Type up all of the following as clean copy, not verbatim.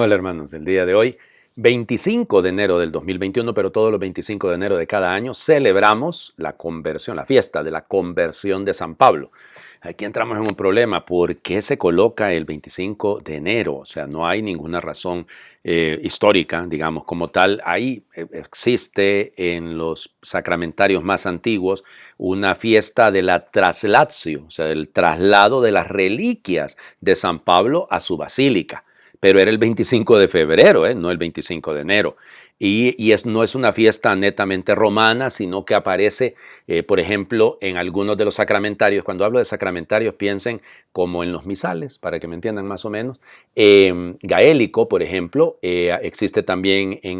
Hola hermanos, el día de hoy, 25 de enero del 2021, pero todos los 25 de enero de cada año celebramos la conversión, la fiesta de la conversión de San Pablo. Aquí entramos en un problema. ¿Por qué se coloca el 25 de enero? O sea, no hay ninguna razón histórica, digamos, como tal. Ahí existe en los sacramentarios más antiguos una fiesta de la traslatio, o sea, el traslado de las reliquias de San Pablo a su basílica. Pero era el 25 de febrero, no el 25 de enero. No es una fiesta netamente romana, sino que aparece, por ejemplo, en algunos de los sacramentarios. Cuando hablo de sacramentarios, piensen como en los misales, para que me entiendan más o menos. Gaélico, por ejemplo, existe también en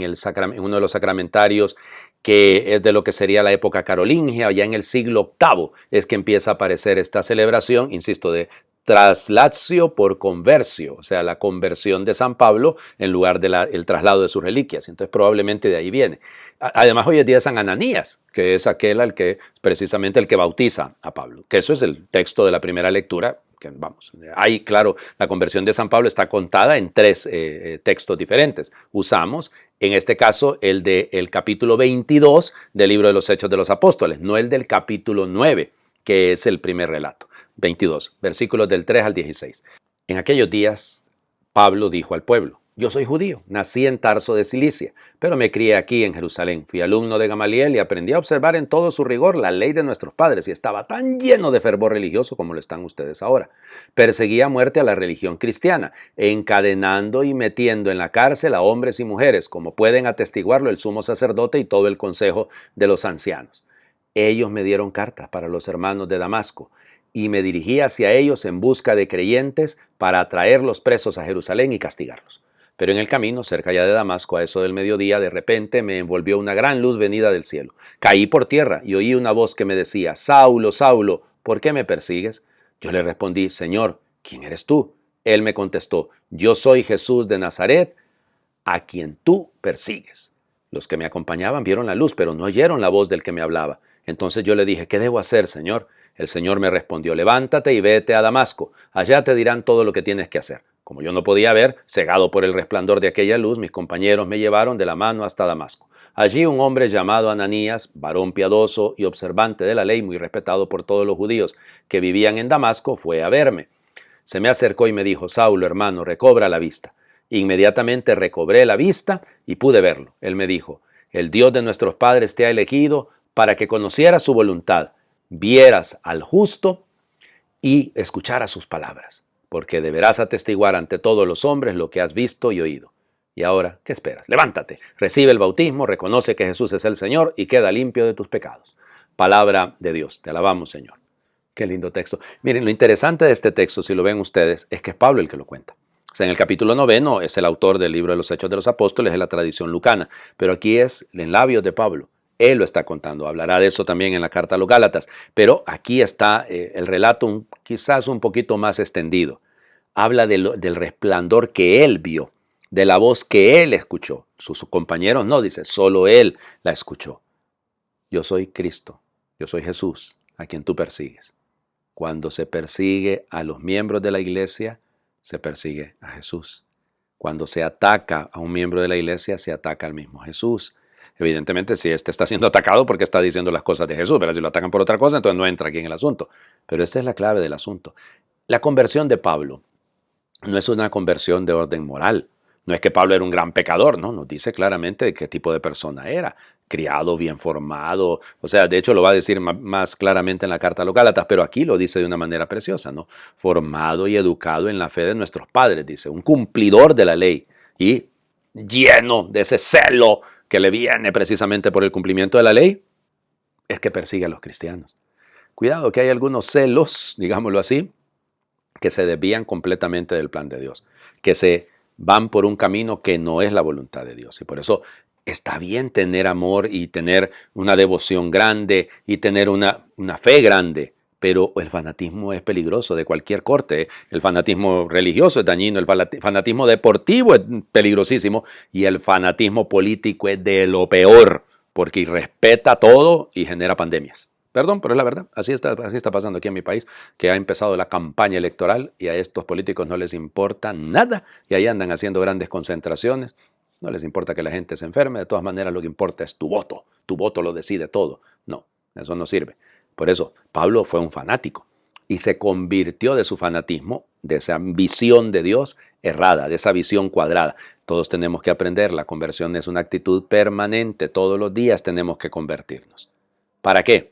uno de los sacramentarios que es de lo que sería la época carolingia, ya en el siglo VIII es que empieza a aparecer esta celebración, insisto, de traslatio por conversio, o sea, la conversión de San Pablo en lugar del traslado de sus reliquias. Entonces probablemente de ahí viene. Además hoy es día de San Ananías, que es aquel precisamente el que bautiza a Pablo, que eso es el texto de la primera lectura. Que vamos, ahí claro, la conversión de San Pablo está contada en tres textos diferentes. Usamos en este caso el del capítulo 22 del libro de los Hechos de los Apóstoles, no el del capítulo 9, que es el primer relato. 22, versículos del 3 al 16. En aquellos días, Pablo dijo al pueblo: yo soy judío, nací en Tarso de Cilicia, pero me crié aquí en Jerusalén. Fui alumno de Gamaliel y aprendí a observar en todo su rigor la ley de nuestros padres y estaba tan lleno de fervor religioso como lo están ustedes ahora. Perseguí a muerte a la religión cristiana, encadenando y metiendo en la cárcel a hombres y mujeres, como pueden atestiguarlo el sumo sacerdote y todo el consejo de los ancianos. Ellos me dieron cartas para los hermanos de Damasco, y me dirigí hacia ellos en busca de creyentes para atraerlos presos a Jerusalén y castigarlos. Pero en el camino, cerca ya de Damasco, a eso del mediodía, de repente me envolvió una gran luz venida del cielo. Caí por tierra y oí una voz que me decía: Saulo, Saulo, ¿por qué me persigues? Yo le respondí: Señor, ¿quién eres tú? Él me contestó: yo soy Jesús de Nazaret, a quien tú persigues. Los que me acompañaban vieron la luz, pero no oyeron la voz del que me hablaba. Entonces yo le dije: ¿qué debo hacer, Señor? El Señor me respondió: levántate y vete a Damasco. Allá te dirán todo lo que tienes que hacer. Como yo no podía ver, cegado por el resplandor de aquella luz, mis compañeros me llevaron de la mano hasta Damasco. Allí un hombre llamado Ananías, varón piadoso y observante de la ley, muy respetado por todos los judíos que vivían en Damasco, fue a verme. Se me acercó y me dijo: Saulo, hermano, recobra la vista. Inmediatamente recobré la vista y pude verlo. Él me dijo: el Dios de nuestros padres te ha elegido para que conocieras su voluntad, vieras al justo y escucharas sus palabras, porque deberás atestiguar ante todos los hombres lo que has visto y oído. Y ahora, ¿qué esperas? Levántate, recibe el bautismo, reconoce que Jesús es el Señor y queda limpio de tus pecados. Palabra de Dios. Te alabamos, Señor. Qué lindo texto. Miren, lo interesante de este texto, si lo ven ustedes, es que es Pablo el que lo cuenta. O sea, en el capítulo 9 es el autor del libro de los Hechos de los Apóstoles, es la tradición lucana, pero aquí es en labios de Pablo. Él lo está contando, hablará de eso también en la carta a los Gálatas, pero aquí está el relato quizás un poquito más extendido. Habla del resplandor que él vio, de la voz que él escuchó. Sus compañeros no, dice, solo él la escuchó. Yo soy Cristo, yo soy Jesús, a quien tú persigues. Cuando se persigue a los miembros de la iglesia, se persigue a Jesús. Cuando se ataca a un miembro de la iglesia, se ataca al mismo Jesús. Evidentemente, si este está siendo atacado porque está diciendo las cosas de Jesús, pero si lo atacan por otra cosa, entonces no entra aquí en el asunto. Pero esta es la clave del asunto. La conversión de Pablo no es una conversión de orden moral. No es que Pablo era un gran pecador, no, nos dice claramente de qué tipo de persona era. Criado, bien formado, o sea, de hecho lo va a decir más claramente en la carta a los Gálatas, pero aquí lo dice de una manera preciosa, ¿no? Formado y educado en la fe de nuestros padres, dice, un cumplidor de la ley y lleno de ese celo que le viene precisamente por el cumplimiento de la ley, es que persigue a los cristianos. Cuidado que hay algunos celos, digámoslo así, que se desvían completamente del plan de Dios, que se van por un camino que no es la voluntad de Dios. Y por eso está bien tener amor y tener una devoción grande y tener una fe grande, pero el fanatismo es peligroso de cualquier corte. El fanatismo religioso es dañino, el fanatismo deportivo es peligrosísimo y el fanatismo político es de lo peor, porque irrespeta todo y genera pandemias. Perdón, pero es la verdad. Así está pasando aquí en mi país, que ha empezado la campaña electoral y a estos políticos no les importa nada y ahí andan haciendo grandes concentraciones. No les importa que la gente se enferme, de todas maneras lo que importa es tu voto lo decide todo. No, eso no sirve. Por eso, Pablo fue un fanático y se convirtió de su fanatismo, de esa visión de Dios errada, de esa visión cuadrada. Todos tenemos que aprender, la conversión es una actitud permanente, todos los días tenemos que convertirnos. ¿Para qué?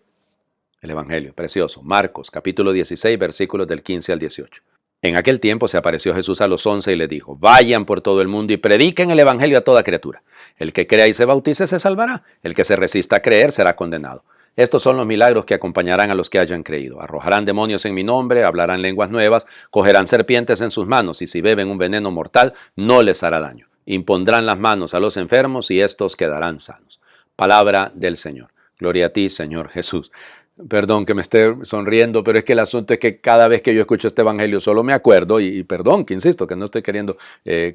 El Evangelio, precioso. Marcos, capítulo 16, versículos del 15 al 18. En aquel tiempo se apareció Jesús a los 11 y les dijo: vayan por todo el mundo y prediquen el Evangelio a toda criatura. El que crea y se bautice se salvará. El que se resista a creer será condenado. Estos son los milagros que acompañarán a los que hayan creído. Arrojarán demonios en mi nombre, hablarán lenguas nuevas, cogerán serpientes en sus manos y si beben un veneno mortal no les hará daño. Impondrán las manos a los enfermos y estos quedarán sanos. Palabra del Señor. Gloria a ti, Señor Jesús. Perdón que me esté sonriendo, pero es que el asunto es que cada vez que yo escucho este evangelio solo me acuerdo, y perdón que insisto, que no estoy queriendo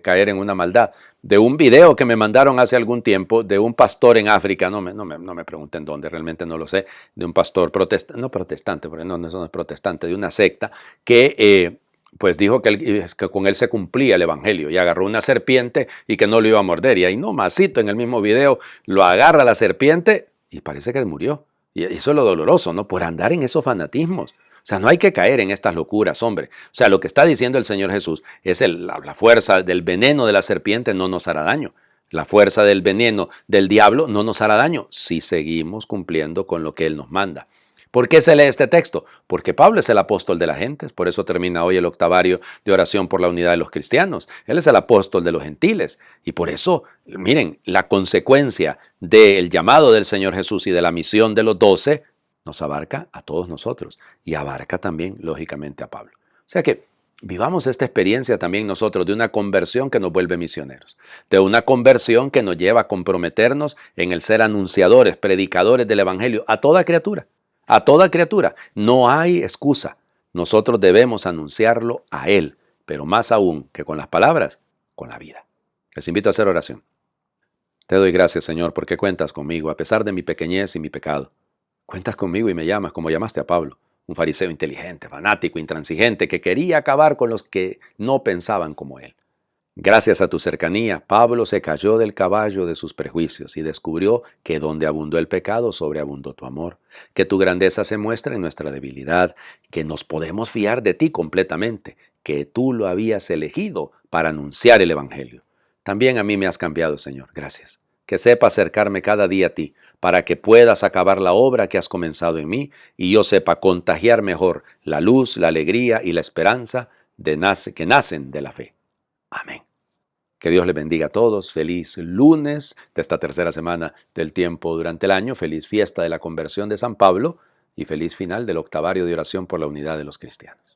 caer en una maldad, de un video que me mandaron hace algún tiempo de un pastor en África, no me pregunten dónde, realmente no lo sé, de un pastor protestante, porque eso no es protestante, de una secta, que pues dijo que con él se cumplía el evangelio y agarró una serpiente y que no lo iba a morder, y ahí nomasito en el mismo video lo agarra la serpiente y parece que murió. Y eso es lo doloroso, ¿no? Por andar en esos fanatismos. O sea, no hay que caer en estas locuras, hombre. O sea, lo que está diciendo el Señor Jesús es la fuerza del veneno de la serpiente no nos hará daño. La fuerza del veneno del diablo no nos hará daño si seguimos cumpliendo con lo que Él nos manda. ¿Por qué se lee este texto? Porque Pablo es el apóstol de las gentes, por eso termina hoy el octavario de oración por la unidad de los cristianos. Él es el apóstol de los gentiles y por eso, miren, la consecuencia del llamado del Señor Jesús y de la misión de los 12 nos abarca a todos nosotros y abarca también, lógicamente, a Pablo. O sea que vivamos esta experiencia también nosotros de una conversión que nos vuelve misioneros, de una conversión que nos lleva a comprometernos en el ser anunciadores, predicadores del Evangelio a toda criatura. A toda criatura. No hay excusa. Nosotros debemos anunciarlo a Él, pero más aún que con las palabras, con la vida. Les invito a hacer oración. Te doy gracias, Señor, porque cuentas conmigo, a pesar de mi pequeñez y mi pecado. Cuentas conmigo y me llamas como llamaste a Pablo, un fariseo inteligente, fanático, intransigente, que quería acabar con los que no pensaban como él. Gracias a tu cercanía, Pablo se cayó del caballo de sus prejuicios y descubrió que donde abundó el pecado, sobreabundó tu amor, que tu grandeza se muestra en nuestra debilidad, que nos podemos fiar de ti completamente, que tú lo habías elegido para anunciar el Evangelio. También a mí me has cambiado, Señor. Gracias. Que sepa acercarme cada día a ti, para que puedas acabar la obra que has comenzado en mí y yo sepa contagiar mejor la luz, la alegría y la esperanza que nacen de la fe. Amén. Que Dios les bendiga a todos. Feliz lunes de esta tercera semana del tiempo durante el año. Feliz fiesta de la conversión de San Pablo y feliz final del octavario de oración por la unidad de los cristianos.